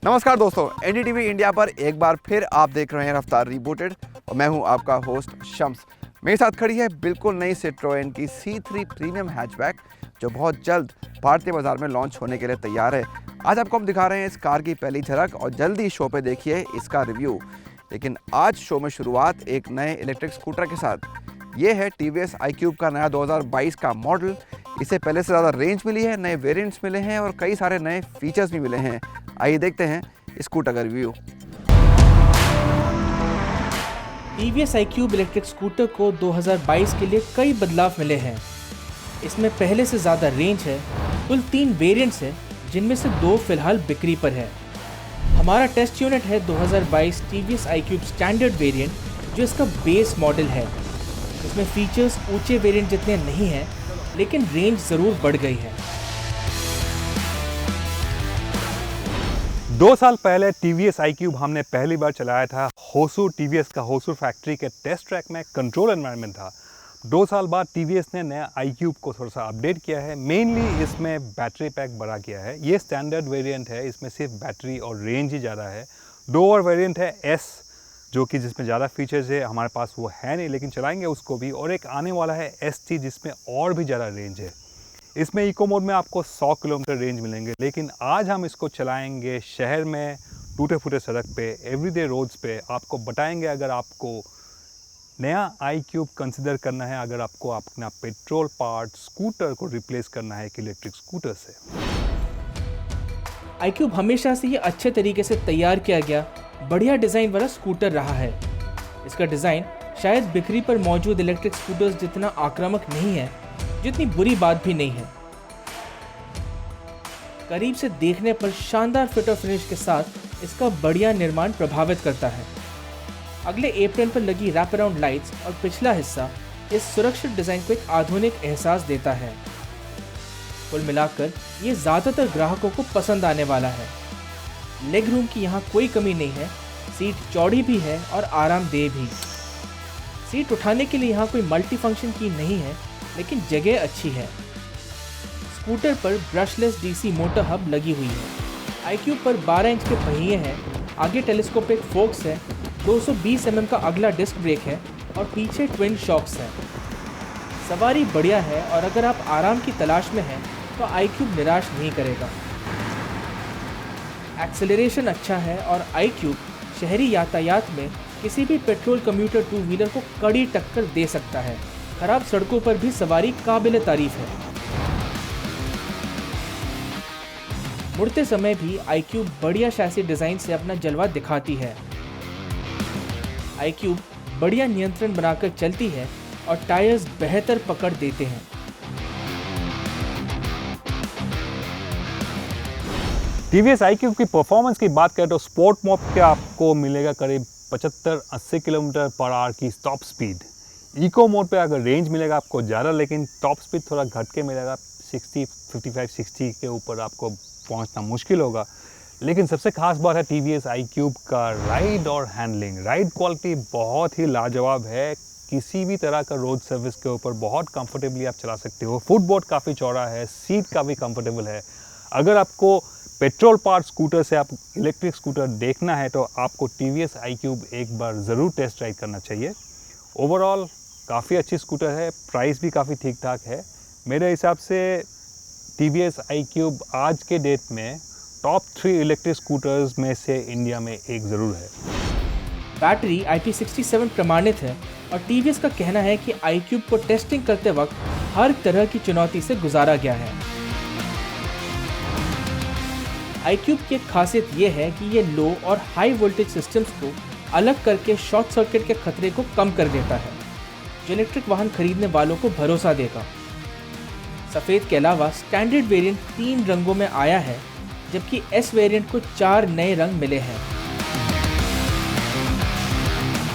नमस्कार दोस्तों, NDTV India पर एक बार फिर आप देख रहे हैं रफ्तार रिबूटेड और मैं हूं आपका होस्ट शम्स। मेरे साथ खड़ी है बिल्कुल नई सिट्रोएन की C3 प्रीमियम हैचबैक जो बहुत जल्द भारतीय बाजार में लॉन्च होने के लिए तैयार है। आज आपको हम दिखा रहे हैं इस कार की पहली झलक और जल्दी शो पे देखिए इसका रिव्यू। लेकिन आज शो में शुरुआत एक नए इलेक्ट्रिक स्कूटर के साथ। ये है TVS iQube का नया 2022 का मॉडल। इसे पहले से ज़्यादा रेंज मिली है, नए वेरिएंट्स मिले हैं और कई सारे नए फीचर्स भी मिले हैं। आइए देखते हैं स्कूटर का review. TVS iQube electric scooter को 2022 के लिए कई बदलाव मिले हैं। इसमें पहले से ज़्यादा रेंज है। कुल 3 वेरिएंट्स हैं, जिनमें से 2 फिलहाल बिक्री पर है। हमारा टेस्ट यूनिट है 2022 TVS iQube स्टैंडर्ड वेरिएंट, जो इसका बेस मॉडल है। इसमें फीचर्स ऊंचे वेरिएंट जितने नहीं हैं, लेकिन रेंज ज़रूर बढ़ गई है। 2 साल पहले TVS iQube हमने पहली बार चलाया था। होसूर TVS का होसूर फैक्ट्री के टेस्ट ट्रैक में कंट्रोल एनवायरनमेंट था। 2 साल बाद TVS ने नया iQube को थोड़ा सा अपडेट किया है। मेनली इसमें बैटरी पैक बढ़ा किया है। ये स्टैंडर्ड वेरिएंट है, इसमें सिर्फ बैटरी और रेंज ही ज़्यादा है। 2 और वेरिएंट है S, जो कि जिसमें ज़्यादा फीचर्स है। हमारे पास वो है नहीं, लेकिन चलाएंगे उसको भी। और एक आने वाला है ST, जिसमें और भी ज़्यादा रेंज है। इसमें इको मोड में आपको 100 किलोमीटर रेंज मिलेंगे। लेकिन आज हम इसको चलाएंगे शहर में, टूटे फूटे सड़क पे, एवरीडे रोड्स पे। आपको बताएंगे अगर आपको नया iQube कंसिडर करना है, अगर आपको अपना पेट्रोल पार्ट स्कूटर को रिप्लेस करना है एक इलेक्ट्रिक स्कूटर से। iQube हमेशा से ये अच्छे तरीके से तैयार किया गया बढ़िया डिज़ाइन वाला स्कूटर रहा है। इसका डिज़ाइन शायद बिक्री पर मौजूद इलेक्ट्रिक स्कूटर्स जितना आक्रामक नहीं है, जितनी बुरी बात भी नहीं है। करीब से देखने पर शानदार फिट और फिनिश के साथ इसका बढ़िया निर्माण प्रभावित करता है। अगले एप्रन पर लगी रैप अराउंड लाइट्स और पिछला हिस्सा इस सुरक्षित डिज़ाइन को एक आधुनिक एहसास देता है। कुल मिलाकर ये ज़्यादातर ग्राहकों को पसंद आने वाला है। लेग रूम की यहाँ कोई कमी नहीं है। सीट चौड़ी भी है और आरामदेह भी। सीट उठाने के लिए यहाँ कोई मल्टी फंक्शन की नहीं है, लेकिन जगह अच्छी है। स्कूटर पर ब्रशलेस DC मोटर हब लगी हुई है। iQube पर 12 इंच के पहिए हैं। आगे टेलीस्कोपिक फोक्स है। 220 mm का अगला डिस्क ब्रेक है और पीछे ट्विन शॉक्स हैं। सवारी बढ़िया है और अगर आप आराम की तलाश में हैं तो iQube निराश नहीं करेगा। एक्सेलरेशन अच्छा है और iQube शहरी यातायात में किसी भी पेट्रोल कम्यूटर 2 व्हीलर को कड़ी टक्कर दे सकता है। खराब सड़कों पर भी सवारी काबिल तारीफ है। मुड़ते समय भी iQube बढ़िया शैसी डिज़ाइन से अपना जलवा दिखाती है। iQube बढ़िया नियंत्रण बनाकर चलती है और टायर्स बेहतर पकड़ देते हैं। TVS iQube की परफॉर्मेंस की बात करें तो स्पोर्ट मोड के आपको मिलेगा करीब 75-80 किलोमीटर पर आवर की टॉप स्पीड। इको मोड पे अगर रेंज मिलेगा आपको ज़्यादा, लेकिन टॉप स्पीड थोड़ा घट के मिलेगा। 55-60 के ऊपर आपको पहुंचना मुश्किल होगा। लेकिन सबसे खास बात है TVS iQube का राइड और हैंडलिंग। राइड क्वालिटी बहुत ही लाजवाब है। किसी भी तरह का रोड सर्विस के ऊपर बहुत कंफर्टेबली आप चला सकते हो। फुटबोर्ड काफ़ी चौड़ा है, सीट काफ़ी कंफर्टेबल है। अगर आपको पेट्रोल पार्ट स्कूटर से आप इलेक्ट्रिक स्कूटर देखना है तो आपको TVS iQube एक बार ज़रूर टेस्ट राइड करना चाहिए। ओवरऑल काफ़ी अच्छी स्कूटर है, प्राइस भी काफ़ी ठीक ठाक है। मेरे हिसाब से TVS iQube आज के डेट में टॉप 3 इलेक्ट्रिक स्कूटर्स में से इंडिया में एक ज़रूर है। बैटरी IP67 प्रमाणित है और TVS का कहना है कि iQube को टेस्टिंग करते वक्त हर तरह की चुनौती से गुजारा गया है। iQube की एक खासियत ये है कि ये लो और हाई वोल्टेज सिस्टम्स को अलग करके शॉर्ट सर्किट के खतरे को कम कर देता है, जो इलेक्ट्रिक वाहन खरीदने वालों को भरोसा देगा। सफ़ेद के अलावा स्टैंडर्ड वेरिएंट 3 रंगों में आया है, जबकि S वेरिएंट को 4 नए रंग मिले हैं।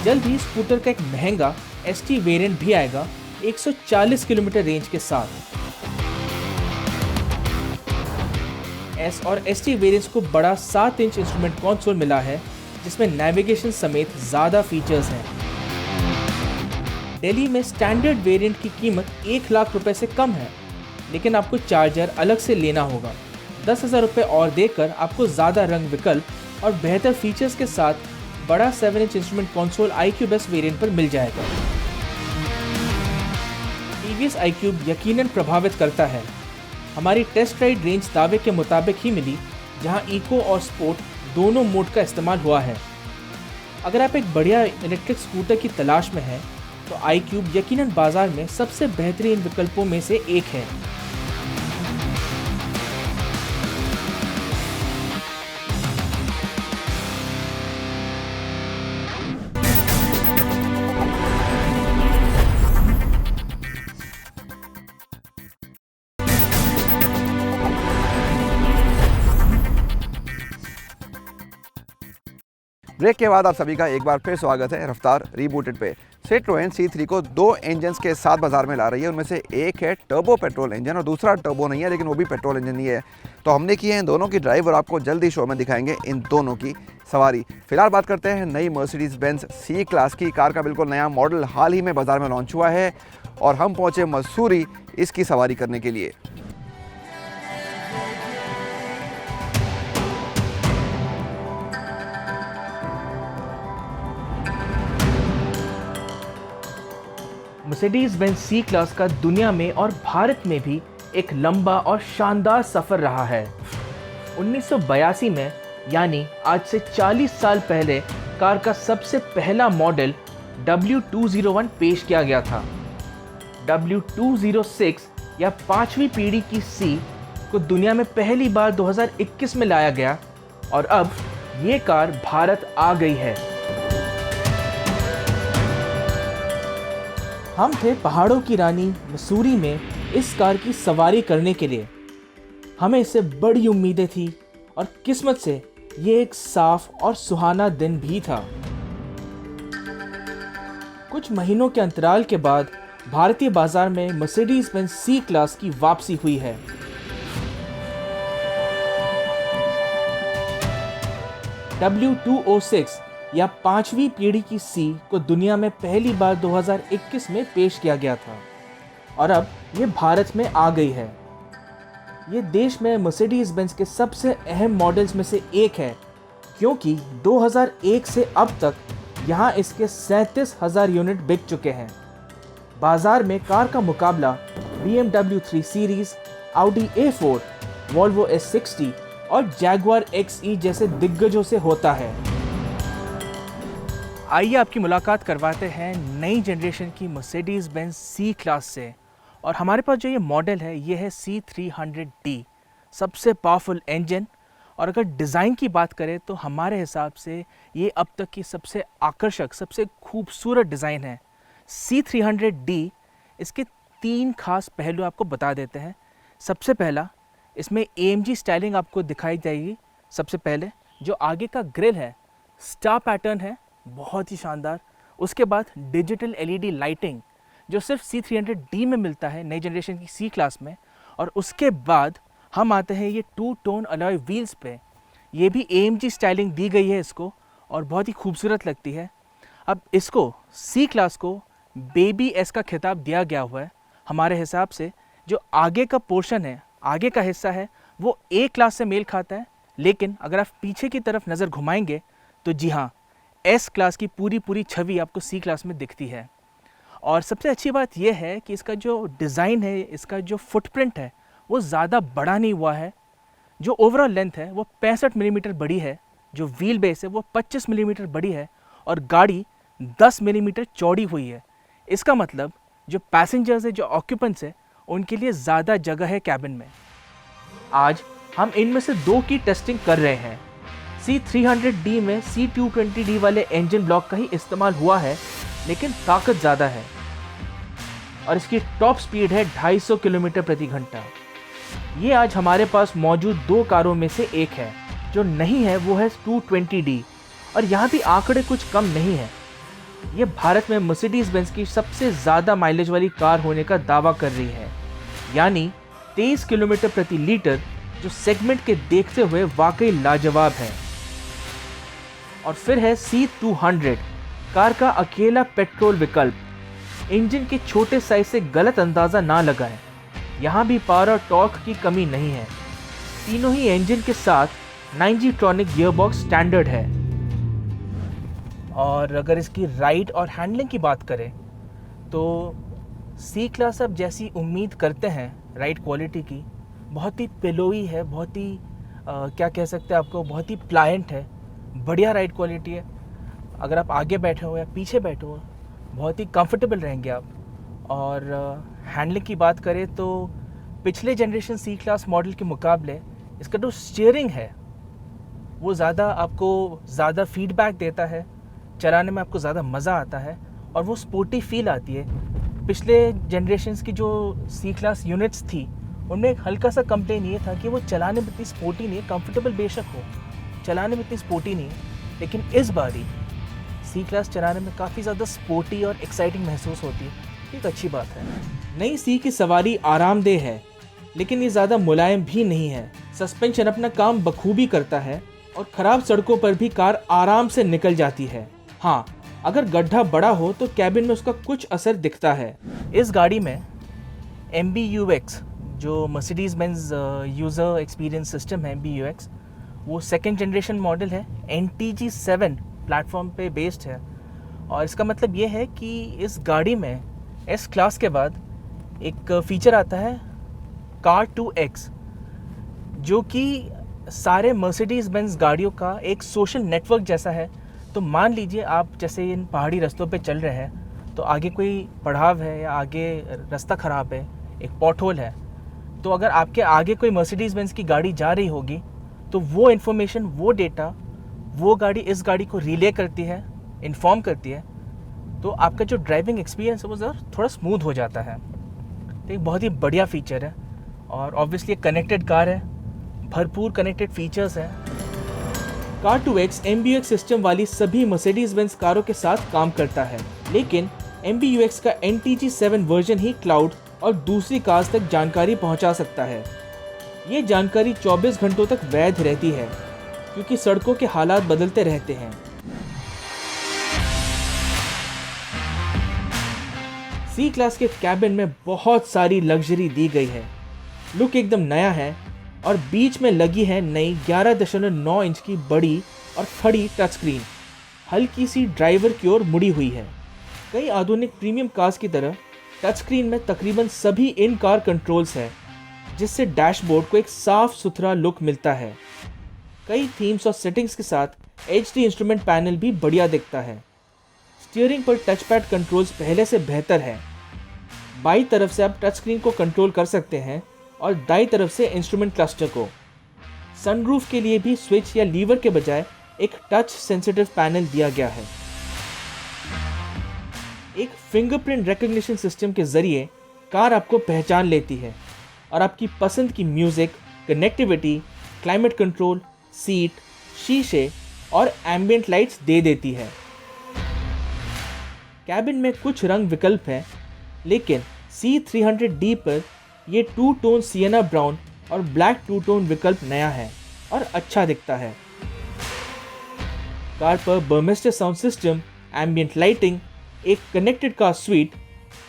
जल्द ही स्कूटर का एक महंगा ST वेरिएंट भी आएगा 140 किलोमीटर रेंज के साथ। S और ST वेरिएंट्स को बड़ा 7 इंच इंस्ट्रूमेंट कंसोल मिला है, जिसमें नेविगेशन समेत ज़्यादा फीचर्स हैं। दिल्ली में स्टैंडर्ड वेरिएंट की कीमत 1 लाख रुपए से कम है, लेकिन आपको चार्जर अलग से लेना होगा। 10,000 रुपये और देकर आपको ज़्यादा रंग विकल्प और बेहतर फीचर्स के साथ बड़ा seven inch instrument console iQube S variant पर मिल जाएगा। TVS iQube यकीनन प्रभावित करता है। हमारी टेस्ट राइड रेंज दावे के मुताबिक ही मिली, जहां इको और स्पोर्ट दोनों मोड का इस्तेमाल हुआ है। अगर आप एक बढ़िया इलेक्ट्रिक स्कूटर की तलाश में हैं, तो iQube यकीनन बाजार में सबसे बेहतरीन विकल्पों में से एक है। ब्रेक के बाद आप सभी का एक बार फिर स्वागत है रफ्तार रीबूटेड पे। Citroën C3 को 2 इंजन्स के साथ बाजार में ला रही है। उनमें से एक है टर्बो पेट्रोल इंजन और दूसरा टर्बो नहीं है, लेकिन वो भी पेट्रोल इंजन ही है। तो हमने की है इन दोनों की ड्राइव और आपको जल्दी शो में दिखाएंगे इन दोनों की सवारी। फिलहाल बात करते हैं नई मर्सिडीज बेंज सी क्लास की। कार का बिल्कुल नया मॉडल हाल ही में बाजार में लॉन्च हुआ है और हम पहुँचे मसूरी इसकी सवारी करने के लिए। मर्सिडीज बेंज सी क्लास का दुनिया में और भारत में भी एक लंबा और शानदार सफ़र रहा है। 1982 में, यानी आज से 40 साल पहले, कार का सबसे पहला मॉडल W201 पेश किया गया था। W206 या 5वीं पीढ़ी की सी को दुनिया में पहली बार 2021 में लाया गया और अब ये कार भारत आ गई है। हम थे पहाड़ों की रानी मसूरी में इस कार की सवारी करने के लिए। हमें इससे बड़ी उम्मीदें थी और किस्मत से ये एक साफ और सुहाना दिन भी था। कुछ महीनों के अंतराल के बाद भारतीय बाजार में मर्सिडीज बेंज सी क्लास की वापसी हुई है। W206 या 5वीं पीढ़ी की सी को दुनिया में पहली बार 2021 में पेश किया गया था और अब ये भारत में आ गई है। ये देश में मर्सिडीज बेंज के सबसे अहम मॉडल्स में से एक है, क्योंकि 2001 से अब तक यहाँ इसके 37,000 यूनिट बिक चुके हैं। बाजार में कार का मुकाबला BMW 3 series, Audi A4, Volvo S60 और Jaguar XE जैसे दिग्गजों से होता है। आइए आपकी मुलाकात करवाते हैं नई जनरेशन की मर्सिडीज बेंज सी क्लास से। और हमारे पास जो ये मॉडल है, ये है C300D, सबसे पावरफुल इंजन। और अगर डिज़ाइन की बात करें तो हमारे हिसाब से ये अब तक की सबसे आकर्षक, सबसे खूबसूरत डिज़ाइन है। C300D, इसके 3 खास पहलू आपको बता देते हैं। सबसे पहला, इसमें AMG स्टाइलिंग आपको दिखाई जाएगी। सबसे पहले जो आगे का ग्रिल है, स्टार पैटर्न है, बहुत ही शानदार। उसके बाद डिजिटल LED लाइटिंग, जो सिर्फ C300D में मिलता है नई जनरेशन की सी क्लास में। और उसके बाद हम आते हैं ये 2 टोन अलॉय व्हील्स पे। ये भी AMG स्टाइलिंग दी गई है इसको और बहुत ही खूबसूरत लगती है। अब इसको सी क्लास को बेबी एस का खिताब दिया गया हुआ है। हमारे हिसाब से जो आगे का पोर्शन है, आगे का हिस्सा है, वो A क्लास से मेल खाता है। लेकिन अगर आप पीछे की तरफ नज़र घुमाएंगे तो जी हाँ, S क्लास की पूरी छवि आपको सी क्लास में दिखती है। और सबसे अच्छी बात यह है कि इसका जो डिज़ाइन है, इसका जो फुटप्रिंट है, वो ज़्यादा बड़ा नहीं हुआ है। जो ओवरऑल लेंथ है वो 65 मिलीमीटर बड़ी है, जो व्हील बेस है वो 25 मिलीमीटर बड़ी है और गाड़ी 10 मिलीमीटर चौड़ी हुई है। इसका मतलब जो पैसेंजर्स है, जो ऑक्यूपेंट्स है, उनके लिए ज़्यादा जगह है कैबिन में। आज हम इनमें से 2 की टेस्टिंग कर रहे हैं। C300D में C220D वाले इंजन ब्लॉक का ही इस्तेमाल हुआ है, लेकिन ताकत ज़्यादा है और इसकी टॉप स्पीड है 250 किलोमीटर प्रति घंटा। ये आज हमारे पास मौजूद 2 कारों में से एक है। जो नहीं है वो है 220D, और यहाँ भी आंकड़े कुछ कम नहीं है। ये भारत में मर्सिडीज बेंज की सबसे ज़्यादा माइलेज वाली कार होने का दावा कर रही है, यानी 23 किलोमीटर प्रति लीटर, जो सेगमेंट के देखते हुए वाकई लाजवाब है। और फिर है C200, कार का अकेला पेट्रोल विकल्प। इंजन के छोटे साइज से गलत अंदाज़ा ना लगाएं, यहाँ भी पावर और टॉर्क की कमी नहीं है। तीनों ही इंजन के साथ 9G ट्रॉनिक गियरबॉक्स स्टैंडर्ड है। और अगर इसकी राइड और हैंडलिंग की बात करें तो सी क्लास अब जैसी उम्मीद करते हैं राइड क्वालिटी की, बहुत ही पिलोई है, बहुत ही क्या कह सकते हैं आपको, बहुत ही प्लायंट है, बढ़िया राइड क्वालिटी है। अगर आप आगे बैठे हो या पीछे बैठे हो बहुत ही कंफर्टेबल रहेंगे आप। और हैंडलिंग की बात करें तो पिछले जनरेशन सी क्लास मॉडल के मुकाबले इसका जो स्टीयरिंग है वो आपको ज़्यादा फीडबैक देता है, चलाने में आपको ज़्यादा मज़ा आता है और वो स्पोर्टी फील आती है। पिछले जनरेशन्स की जो सी क्लास यूनिट्स थी उनमें एक हल्का सा कंप्लेन ये था कि वो चलाने में इतनी स्पोर्टी नहीं है, कंफर्टेबल बेशक हो, चलाने में इतनी स्पोर्टी नहीं है, लेकिन इस बारी सी क्लास चलाने में काफ़ी ज़्यादा स्पोर्टी और एक्साइटिंग महसूस होती है। एक अच्छी बात है। नई सी की सवारी आरामदेह है, लेकिन ये ज़्यादा मुलायम भी नहीं है। सस्पेंशन अपना काम बखूबी करता है और ख़राब सड़कों पर भी कार आराम से निकल जाती है। हाँ, अगर गड्ढा बड़ा हो तो कैबिन में उसका कुछ असर दिखता है। इस गाड़ी में MBUX जो Mercedes Benz user experience system है, MBUX, वो सेकेंड जनरेशन मॉडल है, NTG7 प्लेटफॉर्म पे बेस्ड है। और इसका मतलब ये है कि इस गाड़ी में S क्लास के बाद एक फ़ीचर आता है Car2X, जो कि सारे मर्सिडीज़ बेंज गाड़ियों का एक सोशल नेटवर्क जैसा है। तो मान लीजिए आप जैसे इन पहाड़ी रास्तों पे चल रहे हैं तो आगे कोई पड़ाव है या आगे रास्ता ख़राब है, एक पॉट होल है, तो अगर आपके आगे कोई मर्सिडीज़ बेंज की गाड़ी जा रही होगी तो वो इन्फॉर्मेशन, वो डेटा वो गाड़ी इस गाड़ी को रिले करती है, इन्फॉर्म करती है, तो आपका जो ड्राइविंग एक्सपीरियंस है वो थोड़ा स्मूथ हो जाता है। तो एक बहुत ही बढ़िया फीचर है और ऑब्वियसली कनेक्टेड कार है, भरपूर कनेक्टेड फीचर्स हैं। Car2X MBUX सिस्टम वाली सभी मर्सिडीज़ बेंज कारों के साथ काम करता है, लेकिन MBUX का NTG7 वर्जन ही क्लाउड और दूसरी कार्स तक जानकारी पहुंचा सकता है। ये जानकारी 24 घंटों तक वैध रहती है क्योंकि सड़कों के हालात बदलते रहते हैं। सी क्लास के कैबिन में बहुत सारी लग्जरी दी गई है। लुक एकदम नया है और बीच में लगी है नई 11.9 इंच की बड़ी और खड़ी टच स्क्रीन, हल्की सी ड्राइवर की ओर मुड़ी हुई है। कई आधुनिक प्रीमियम कार्स की तरह टच स्क्रीन में तकरीबन सभी इन कार कंट्रोल्स हैं, जिससे डैशबोर्ड को एक साफ सुथरा लुक मिलता है। कई थीम्स और सेटिंग्स के साथ HD इंस्ट्रूमेंट पैनल भी बढ़िया दिखता है। स्टीयरिंग पर टच पैड कंट्रोल्स पहले से बेहतर है। बाई तरफ से आप टच स्क्रीन को कंट्रोल कर सकते हैं और दाई तरफ से इंस्ट्रूमेंट क्लस्टर को। सनरूफ के लिए भी स्विच या लीवर के बजाय एक टच सेंसिटिव पैनल दिया गया है। एक फिंगरप्रिंट रिकॉग्निशन सिस्टम के जरिए कार आपको पहचान लेती है और आपकी पसंद की music, connectivity, climate control, seat, शीशे और एम्बियंट लाइट्स दे देती है। कैबिन में कुछ रंग विकल्प हैं, लेकिन C300D पर ये 2 टोन सिएना ब्राउन और ब्लैक 2 टोन विकल्प नया है और अच्छा दिखता है। कार पर Burmester sound system, ambient lighting, एक connected car suite,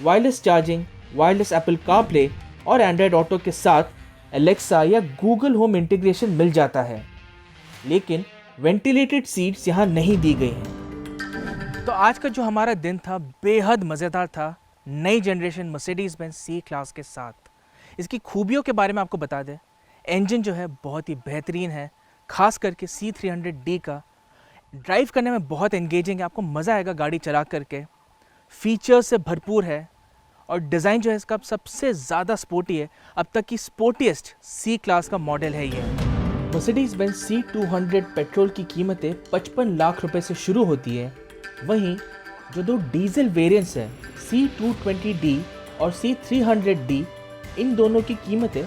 wireless charging, wireless Apple CarPlay और एंड्रॉयड ऑटो के साथ एलेक्सा या गूगल होम इंटीग्रेशन मिल जाता है, लेकिन वेंटिलेटेड सीट्स यहाँ नहीं दी गई हैं। तो आज का जो हमारा दिन था बेहद मज़ेदार था नई generation Mercedes Benz C class के साथ। इसकी खूबियों के बारे में आपको बता दें, इंजन जो है बहुत ही बेहतरीन है, खास करके C300D का ड्राइव करने में बहुत एंगेजिंग है, आपको मज़ा आएगा गाड़ी चला करके। फीचर्स से भरपूर है और डिज़ाइन जो है इसका सबसे ज़्यादा स्पोर्टी है, अब तक की स्पोर्टीएस्ट सी क्लास का मॉडल है ये। मर्सिडीज़ बेंज C200 पेट्रोल की कीमतें 55 लाख रुपए से शुरू होती है, वहीं जो दो डीजल वेरिएंट्स हैं C220D और C300D, इन दोनों की कीमतें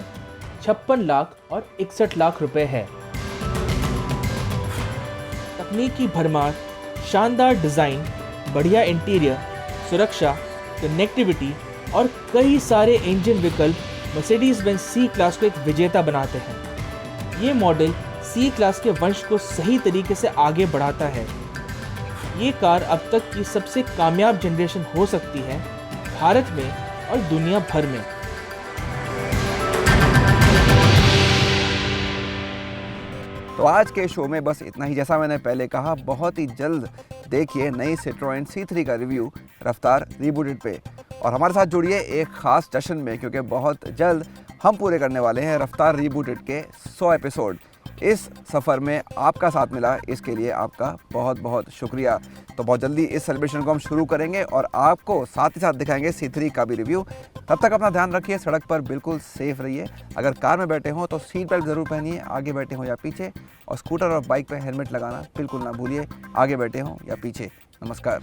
56 लाख और 61 लाख रुपए है। तकनीकी भरमार, शानदार डिज़ाइन, बढ़िया इंटीरियर, सुरक्षा, कनेक्टिविटी और कई सारे इंजन विकल्प मर्सिडीज़ बेंज सी क्लास को एक विजेता बनाते हैं। ये मॉडल सी क्लास के वंश को सही तरीके से आगे बढ़ाता है। ये कार अब तक की सबसे कामयाब जनरेशन हो सकती है भारत में और दुनिया भर में। तो आज के शो में बस इतना ही। जैसा मैंने पहले कहा, बहुत ही जल्द देखिए नई Citroen C3 का रिव्यू रफ्तार रीबूटेड पे। और हमारे साथ जुड़िए एक ख़ास जश्न में, क्योंकि बहुत जल्द हम पूरे करने वाले हैं रफ्तार रीबूटेड के 100 एपिसोड। इस सफ़र में आपका साथ मिला, इसके लिए आपका बहुत बहुत शुक्रिया। तो बहुत जल्दी इस सेलिब्रेशन को हम शुरू करेंगे और आपको साथ ही साथ दिखाएंगे C3 का भी रिव्यू। तब तक अपना ध्यान रखिए, सड़क पर बिल्कुल सेफ रहिए। अगर कार में बैठे हों तो सीट बेल्ट ज़रूर पहनिए, आगे बैठे हों या पीछे। और स्कूटर और बाइक पर हेलमेट लगाना बिल्कुल ना भूलिए, आगे बैठे हों या पीछे। नमस्कार।